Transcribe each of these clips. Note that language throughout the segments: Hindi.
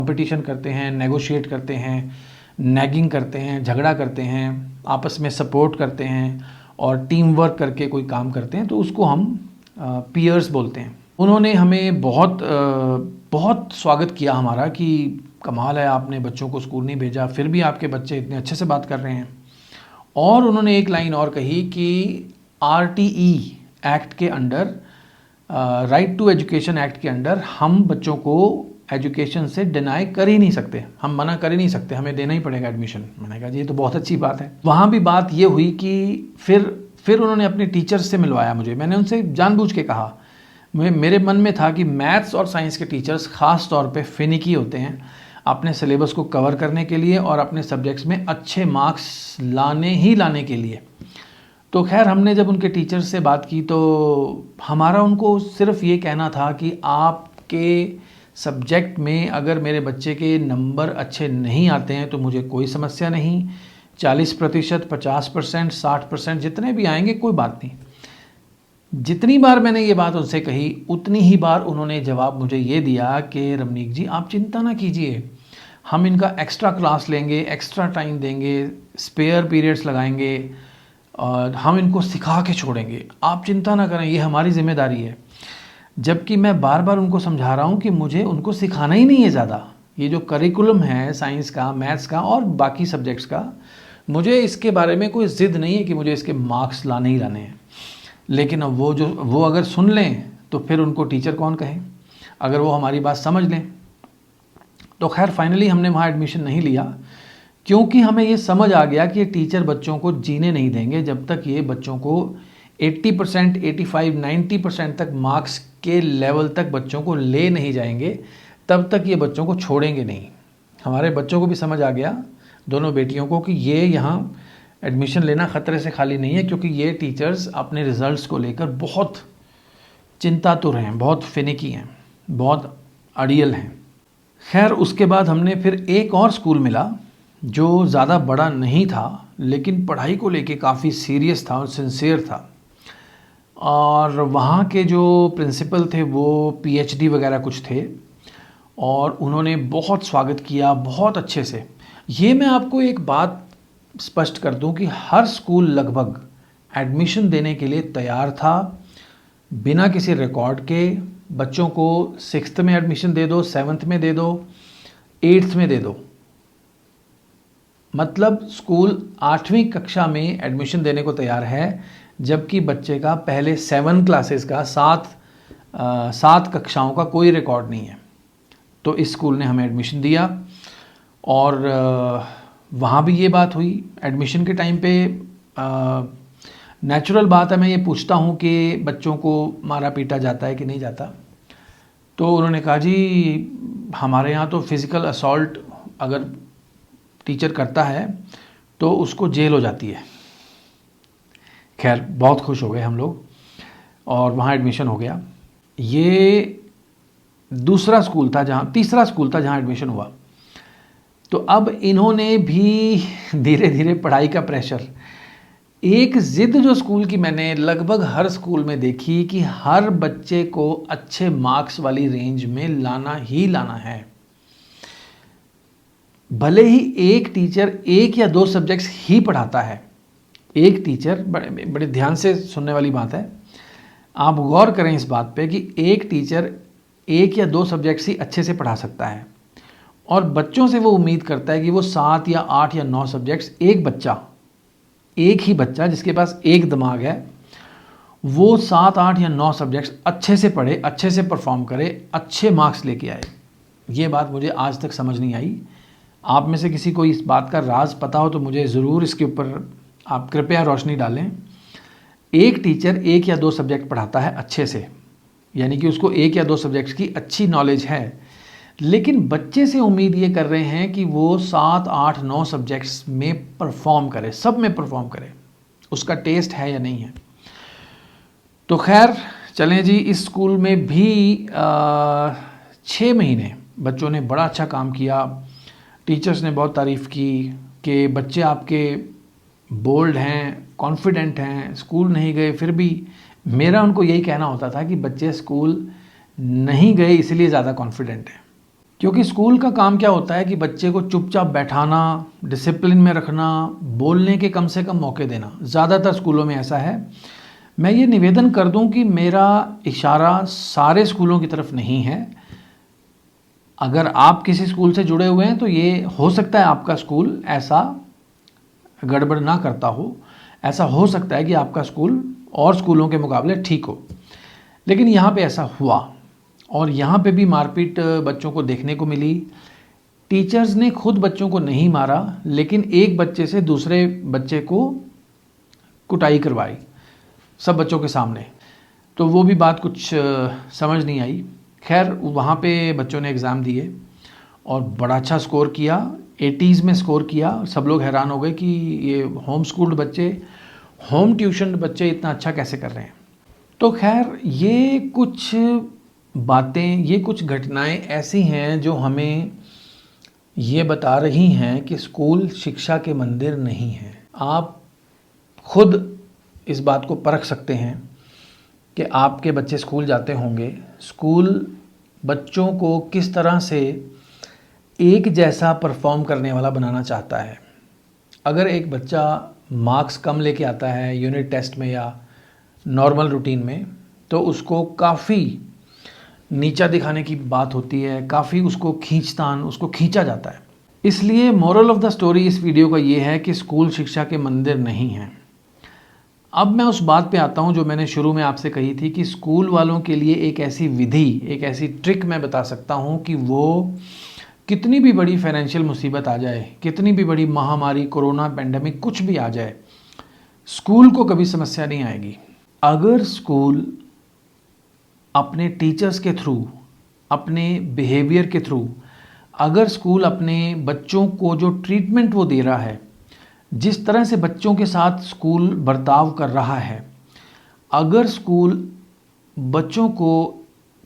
कंपटीशन करते हैं, नेगोशिएट करते हैं, नैगिंग करते हैं, झगड़ा करते हैं, आपस में सपोर्ट करते हैं और टीम वर्क करके कोई काम करते हैं, तो उसको हम पीयर्स बोलते हैं। उन्होंने हमें बहुत स्वागत किया हमारा कि कमाल है, आपने बच्चों को स्कूल नहीं भेजा, फिर भी आपके बच्चे इतने अच्छे से बात कर रहे हैं। और उन्होंने एक लाइन और कही कि RTE एक्ट के under, right to education act के अंडर, हम बच्चों को एजुकेशन से डिनाई कर ही नहीं सकते, हम मना कर ही नहीं सकते, हमें देना ही पड़ेगा एडमिशन। मैंने कहा जी ये तो बहुत अच्छी बात है। वहाँ भी बात ये हुई कि फिर उन्होंने अपने टीचर्स से मिलवाया मुझे। मैंने उनसे जानबूझ के कहा, मेरे मन में था कि मैथ्स और साइंस के टीचर्स ख़ास तौर पे फिनिकी होते हैं अपने सिलेबस को कवर करने के लिए और अपने सब्जेक्ट्स में अच्छे मार्क्स लाने के लिए। तो खैर हमने जब उनके टीचर्स से बात की तो हमारा उनको सिर्फ ये कहना था कि आपके सब्जेक्ट में अगर मेरे बच्चे के नंबर अच्छे नहीं आते हैं तो मुझे कोई समस्या नहीं, 40%, 50%, 60% जितने भी आएंगे कोई बात नहीं। जितनी बार मैंने ये बात उनसे कही उतनी ही बार उन्होंने जवाब मुझे ये दिया कि रमनीक जी आप चिंता ना कीजिए, हम इनका एक्स्ट्रा क्लास लेंगे, एक्स्ट्रा टाइम देंगे, स्पेयर पीरियड्स लगाएंगे और हम इनको सिखा के छोड़ेंगे, आप चिंता ना करें, ये हमारी जिम्मेदारी है। जबकि मैं बार बार उनको समझा रहा हूँ कि मुझे उनको सिखाना ही नहीं है ज़्यादा, ये जो करिकुलम है साइंस का, मैथ्स का और बाकी सब्जेक्ट्स का, मुझे इसके बारे में कोई ज़िद नहीं है कि मुझे इसके मार्क्स लाने ही लाने हैं। लेकिन अब वो अगर सुन लें तो फिर उनको टीचर कौन कहे, अगर वो हमारी बात समझ लें। तो खैर फाइनली हमने वहाँ एडमिशन नहीं लिया, क्योंकि हमें ये समझ आ गया कि ये टीचर बच्चों को जीने नहीं देंगे जब तक ये बच्चों को 80%, 85, 90% तक मार्क्स के लेवल तक बच्चों को ले नहीं जाएंगे, तब तक ये बच्चों को छोड़ेंगे नहीं। हमारे बच्चों को भी समझ आ गया, दोनों बेटियों को, कि ये यहाँ एडमिशन लेना ख़तरे से खाली नहीं है, क्योंकि ये टीचर्स अपने रिज़ल्ट्स को लेकर बहुत चिंतातुर हैं, बहुत फिनिकी हैं, बहुत अड़ियल हैं। खैर उसके बाद हमने फिर एक और स्कूल मिला जो ज़्यादा बड़ा नहीं था लेकिन पढ़ाई को लेके काफ़ी सीरियस था और सिंसियर था। और वहाँ के जो प्रिंसिपल थे वो PhD वगैरह कुछ थे और उन्होंने बहुत स्वागत किया, बहुत अच्छे से। ये मैं आपको एक बात स्पष्ट कर दूं कि हर स्कूल लगभग एडमिशन देने के लिए तैयार था, बिना किसी रिकॉर्ड के। बच्चों को 6th में एडमिशन दे दो, 7th में दे दो, 8th में दे दो, मतलब स्कूल 8वीं कक्षा में एडमिशन देने को तैयार है, जबकि बच्चे का पहले 7 क्लासेस का 7 कक्षाओं का कोई रिकॉर्ड नहीं है। तो इस स्कूल ने हमें एडमिशन दिया और वहाँ भी ये बात हुई एडमिशन के टाइम पे। नेचुरल बात है, मैं ये पूछता हूँ कि बच्चों को मारा पीटा जाता है कि नहीं जाता, तो उन्होंने कहा जी हमारे यहाँ तो फिज़िकल असॉल्ट अगर टीचर करता है तो उसको जेल हो जाती है। खैर बहुत खुश हो गए हम लोग और वहाँ एडमिशन हो गया। ये तीसरा स्कूल था जहाँ एडमिशन हुआ। तो अब इन्होंने भी धीरे धीरे पढ़ाई का प्रेशर, एक ज़िद जो स्कूल की मैंने लगभग हर स्कूल में देखी कि हर बच्चे को अच्छे मार्क्स वाली रेंज में लाना ही लाना है। भले ही एक टीचर 1 या 2 सब्जेक्ट्स ही पढ़ाता है, एक टीचर, बड़े ध्यान से सुनने वाली बात है, आप गौर करें इस बात पे कि एक टीचर 1 या 2 सब्जेक्ट्स ही अच्छे से पढ़ा सकता है और बच्चों से वो उम्मीद करता है कि वो 7 या 8 या 9 सब्जेक्ट्स, एक ही बच्चा जिसके पास एक दिमाग है वो 7, 8 या 9 सब्जेक्ट्स अच्छे से पढ़े, अच्छे से परफॉर्म करे, अच्छे मार्क्स लेके आए। ये बात मुझे आज तक समझ नहीं आई। आप में से किसी को इस बात का राज पता हो तो मुझे ज़रूर इसके ऊपर आप कृपया रोशनी डालें। एक टीचर 1 या 2 सब्जेक्ट पढ़ाता है अच्छे से, यानी कि उसको 1 या 2 सब्जेक्ट्स की अच्छी नॉलेज है, लेकिन बच्चे से उम्मीद ये कर रहे हैं कि वो 7, 8, 9 सब्जेक्ट्स में परफॉर्म करे, सब में परफॉर्म करे। उसका टेस्ट है या नहीं है। तो खैर चलें जी, इस स्कूल में भी 6 महीने बच्चों ने बड़ा अच्छा काम किया। टीचर्स ने बहुत तारीफ़ की कि बच्चे आपके बोल्ड हैं, कॉन्फिडेंट हैं, स्कूल नहीं गए फिर भी। मेरा उनको यही कहना होता था कि बच्चे स्कूल नहीं गए इसलिए ज़्यादा कॉन्फिडेंट हैं। क्योंकि स्कूल का काम क्या होता है कि बच्चे को चुपचाप बैठाना, डिसिप्लिन में रखना, बोलने के कम से कम मौके देना। ज़्यादातर स्कूलों में ऐसा है। मैं ये निवेदन कर दूं कि मेरा इशारा सारे स्कूलों की तरफ नहीं है। अगर आप किसी स्कूल से जुड़े हुए हैं तो ये हो सकता है आपका स्कूल ऐसा गड़बड़ ना करता हो, ऐसा हो सकता है कि आपका स्कूल और स्कूलों के मुकाबले ठीक हो, लेकिन यहाँ पे ऐसा हुआ और यहाँ पे भी मारपीट बच्चों को देखने को मिली। टीचर्स ने खुद बच्चों को नहीं मारा, लेकिन एक बच्चे से दूसरे बच्चे को कुटाई करवाई सब बच्चों के सामने। तो वो भी बात कुछ समझ नहीं आई। खैर वहाँ पे बच्चों ने एग्ज़ाम दिए और बड़ा अच्छा स्कोर किया, 80s में स्कोर किया। सब लोग हैरान हो गए कि ये होम स्कूल्ड बच्चे, होम ट्यूशन बच्चे इतना अच्छा कैसे कर रहे हैं। तो खैर ये कुछ बातें, ये कुछ घटनाएं ऐसी हैं जो हमें ये बता रही हैं कि स्कूल शिक्षा के मंदिर नहीं हैं। आप खुद इस बात को परख सकते हैं कि आपके बच्चे स्कूल जाते होंगे। स्कूल बच्चों को किस तरह से एक जैसा परफॉर्म करने वाला बनाना चाहता है। अगर एक बच्चा मार्क्स कम लेके आता है यूनिट टेस्ट में या नॉर्मल रूटीन में, तो उसको काफ़ी नीचा दिखाने की बात होती है, काफ़ी उसको उसको खींचा जाता है। इसलिए मोरल ऑफ द स्टोरी इस वीडियो का ये है कि स्कूल शिक्षा के मंदिर नहीं हैं। अब मैं उस बात पे आता हूँ जो मैंने शुरू में आपसे कही थी कि स्कूल वालों के लिए एक ऐसी विधि, एक ऐसी ट्रिक मैं बता सकता हूँ कि वो कितनी भी बड़ी फाइनेंशियल मुसीबत आ जाए, कितनी भी बड़ी महामारी, कोरोना, पेंडेमिक, कुछ भी आ जाए, स्कूल को कभी समस्या नहीं आएगी। अगर स्कूल अपने टीचर्स के थ्रू, अपने बिहेवियर के थ्रू, अगर स्कूल अपने बच्चों को जो ट्रीटमेंट वो दे रहा है, जिस तरह से बच्चों के साथ स्कूल बर्ताव कर रहा है, अगर स्कूल बच्चों को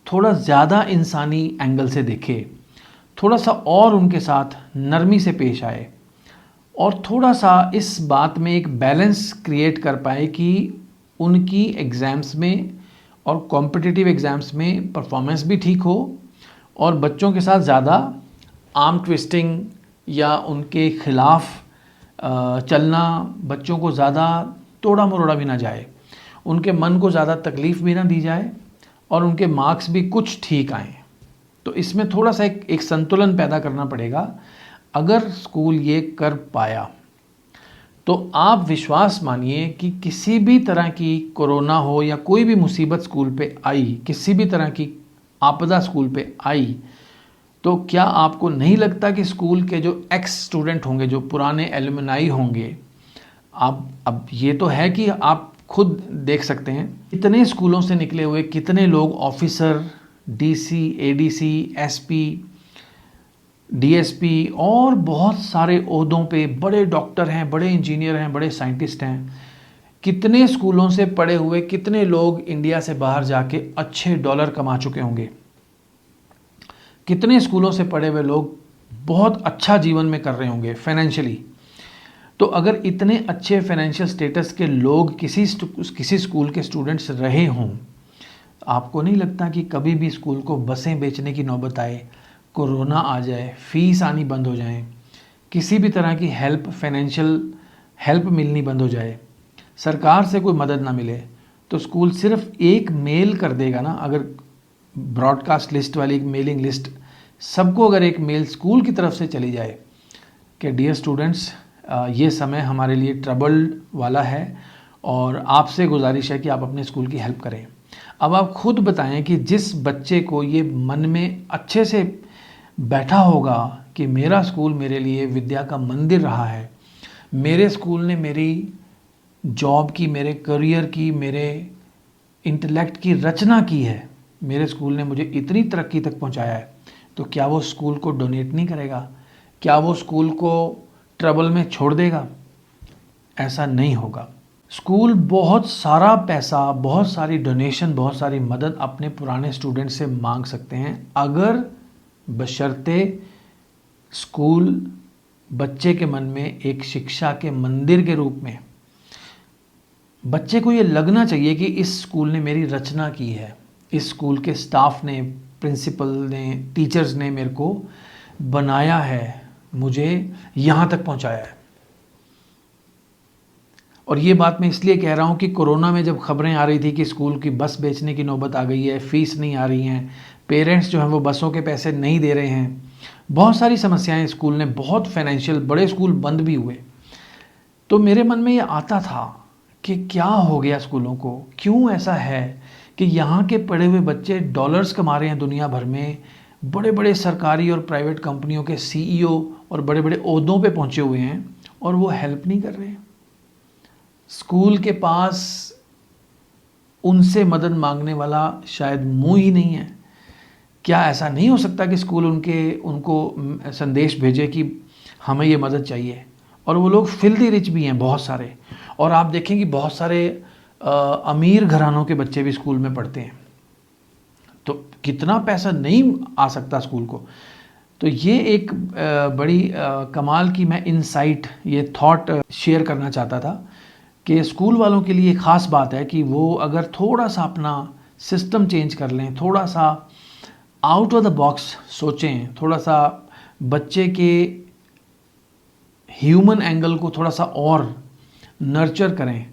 थोड़ा ज़्यादा इंसानी एंगल से देखे, थोड़ा सा और उनके साथ नरमी से पेश आए और थोड़ा सा इस बात में एक बैलेंस क्रिएट कर पाए कि उनकी एग्ज़ाम्स में और कॉम्पिटिटिव एग्ज़ाम्स में परफॉर्मेंस भी ठीक हो और बच्चों के साथ ज़्यादा आर्म ट्विस्टिंग या उनके खिलाफ चलना, बच्चों को ज़्यादा तोड़ा मरोड़ा भी ना जाए, उनके मन को ज़्यादा तकलीफ़ भी ना दी जाए और उनके मार्क्स भी कुछ ठीक आएँ। तो इसमें थोड़ा सा एक संतुलन पैदा करना पड़ेगा। अगर स्कूल ये कर पाया तो आप विश्वास मानिए कि किसी भी तरह की कोरोना हो या कोई भी मुसीबत स्कूल पे आई, किसी भी तरह की आपदा स्कूल पे आई, तो क्या आपको नहीं लगता कि स्कूल के जो एक्स स्टूडेंट होंगे, जो पुराने एलुमनाई होंगे, आप अब ये तो है कि आप खुद देख सकते हैं कितने स्कूलों से निकले हुए कितने लोग officer, DC, ADC, SP, DSP और बहुत सारे ओहदों पे बड़े डॉक्टर हैं, बड़े इंजीनियर हैं, बड़े साइंटिस्ट हैं। कितने स्कूलों से पढ़े हुए कितने लोग इंडिया से बाहर जाके अच्छे डॉलर कमा चुके होंगे। कितने स्कूलों से पढ़े हुए लोग बहुत अच्छा जीवन में कर रहे होंगे फाइनेंशियली। तो अगर इतने अच्छे फाइनेंशियल स्टेटस के लोग किसी स्कूल के स्टूडेंट्स रहे हों, आपको नहीं लगता कि कभी भी स्कूल को बसें बेचने की नौबत आए, कोरोना आ जाए, फीस आनी बंद हो जाए, किसी भी तरह की फाइनेंशियल हेल्प मिलनी बंद हो जाए, सरकार से कोई मदद ना मिले, तो स्कूल सिर्फ एक मेल कर देगा ना। अगर ब्रॉडकास्ट लिस्ट वाली एक मेलिंग लिस्ट, सबको अगर एक मेल स्कूल की तरफ से चली जाए कि डियर स्टूडेंट्स, ये समय हमारे लिए ट्रबल्ड वाला है और आपसे गुजारिश है कि आप अपने स्कूल की हेल्प करें। अब आप खुद बताएं कि जिस बच्चे को ये मन में अच्छे से बैठा होगा कि मेरा स्कूल मेरे लिए विद्या का मंदिर रहा है, मेरे स्कूल ने मेरी जॉब की, मेरे करियर की, मेरे इंटेलेक्ट की रचना की है, मेरे स्कूल ने मुझे इतनी तरक्की तक पहुंचाया है, तो क्या वो स्कूल को डोनेट नहीं करेगा? क्या वो स्कूल को ट्रबल में छोड़ देगा? ऐसा नहीं होगा। स्कूल बहुत सारा पैसा, बहुत सारी डोनेशन, बहुत सारी मदद अपने पुराने स्टूडेंट से मांग सकते हैं, अगर बशर्ते स्कूल बच्चे के मन में एक शिक्षा के मंदिर के रूप में, बच्चे को ये लगना चाहिए कि इस स्कूल ने मेरी रचना की है, इस स्कूल के स्टाफ ने, प्रिंसिपल ने, टीचर्स ने मेरे को बनाया है, मुझे यहाँ तक पहुँचाया है। और ये बात मैं इसलिए कह रहा हूँ कि कोरोना में जब खबरें आ रही थी कि स्कूल की बस बेचने की नौबत आ गई है, फ़ीस नहीं आ रही हैं, पेरेंट्स जो हैं वो बसों के पैसे नहीं दे रहे हैं, बहुत सारी समस्याएं स्कूल ने, बहुत फाइनेंशियल, बड़े स्कूल बंद भी हुए, तो मेरे मन में ये आता था कि क्या हो गया स्कूलों को, क्यों ऐसा है कि यहाँ के पढ़े हुए बच्चे डॉलर्स कमा रहे हैं दुनिया भर में, बड़े बड़े सरकारी और प्राइवेट कंपनियों के सीईओ और बड़े बड़े ओहदों पे पहुँचे हुए हैं, और वो हेल्प नहीं कर रहे हैं। स्कूल के पास उनसे मदद मांगने वाला शायद मुंह ही नहीं है। क्या ऐसा नहीं हो सकता कि स्कूल उनको संदेश भेजे कि हमें ये मदद चाहिए? और वो लोग फिल्दी रिच भी हैं बहुत सारे, और आप देखें कि बहुत सारे अमीर घरानों के बच्चे भी स्कूल में पढ़ते हैं, तो कितना पैसा नहीं आ सकता स्कूल को। तो ये एक बड़ी कमाल की मैं इनसाइट, ये थॉट शेयर करना चाहता था कि स्कूल वालों के लिए ख़ास बात है कि वो अगर थोड़ा सा अपना सिस्टम चेंज कर लें, थोड़ा सा आउट ऑफ द बॉक्स सोचें, थोड़ा सा बच्चे के ह्यूमन एंगल को थोड़ा सा और नर्चर करें,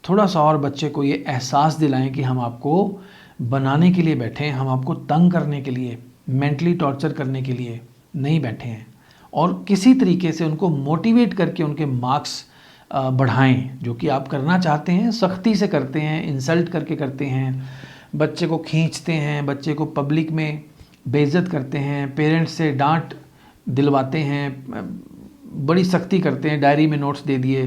थोड़ा सा और बच्चे को ये एहसास दिलाएं कि हम आपको बनाने के लिए बैठे हैं, हम आपको तंग करने के लिए, मेंटली टॉर्चर करने के लिए नहीं बैठे हैं, और किसी तरीके से उनको मोटिवेट करके उनके मार्क्स बढ़ाएं, जो कि आप करना चाहते हैं, सख्ती से करते हैं, इंसल्ट करके करते हैं, बच्चे को खींचते हैं, बच्चे को पब्लिक में बेइज्जत करते हैं, पेरेंट्स से डांट दिलवाते हैं, बड़ी सख्ती करते हैं, डायरी में नोट्स दे दिए,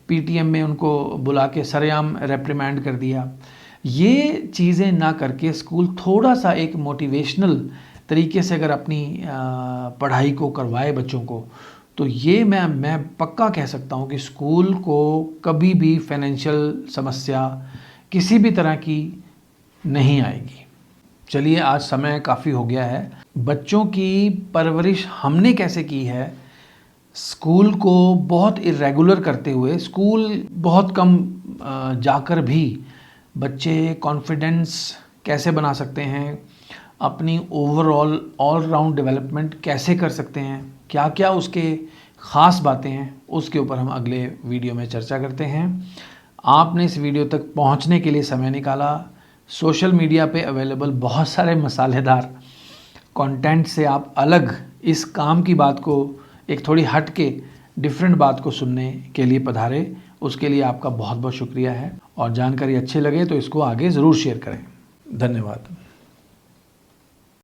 पीटीएम में उनको बुला के सरेआम रेप्रिमेंड कर दिया। ये चीज़ें ना करके स्कूल थोड़ा सा एक मोटिवेशनल तरीके से अगर अपनी पढ़ाई को करवाए बच्चों को, तो ये मैं पक्का कह सकता हूँ कि स्कूल को कभी भी फाइनेंशियल समस्या किसी भी तरह की नहीं आएगी। चलिए, आज समय काफ़ी हो गया है। बच्चों की परवरिश हमने कैसे की है, स्कूल को बहुत इरेगुलर करते हुए, स्कूल बहुत कम जाकर भी बच्चे कॉन्फिडेंस कैसे बना सकते हैं, अपनी ओवरऑल ऑल राउंड डेवलपमेंट कैसे कर सकते हैं, क्या क्या उसके ख़ास बातें हैं, उसके ऊपर हम अगले वीडियो में चर्चा करते हैं। आपने इस वीडियो तक पहुंचने के लिए समय निकाला। सोशल मीडिया पे अवेलेबल बहुत सारे मसालेदार कंटेंट से आप अलग इस काम की बात को, एक थोड़ी हट के डिफरेंट बात को सुनने के लिए पधारे, उसके लिए आपका बहुत बहुत शुक्रिया है। और जानकारी अच्छी लगे तो इसको आगे ज़रूर शेयर करें। धन्यवाद।